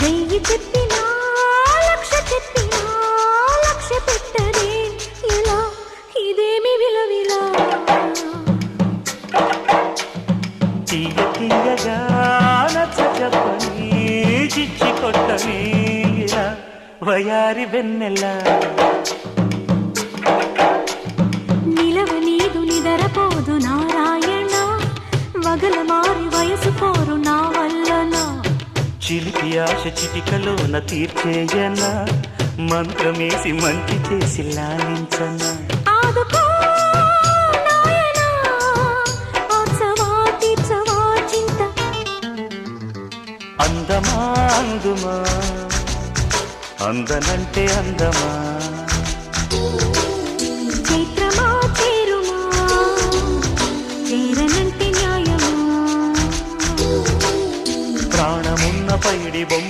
వెయ్యి చెప్పినా లక్ష చెప్పినా లక్ష్య పెట్టదే ఇలా ఇదేమి విలవిలా తీయ తీయగా నచ్చ చెప్పని చిచ్చి కొట్టని ఇలా వయారి వెన్నెల నిలవ నీదు నిదరపోదు నారాయణ వగల మారి వయసు పోరు నా వల్లన చిలిపి ఆశ చిటికలోన తీర్చేయన మంత్రమేసి మంచి చేసి లాలించన ఆదుకో నాయనా ఆచవా తీర్చవా చింత అందమా అందుమా అందనంటే అందమా చైత్రమా చేరుమా చేరనంటే న్యాయమా ప్రాణమున్న పైడి బొమ్మ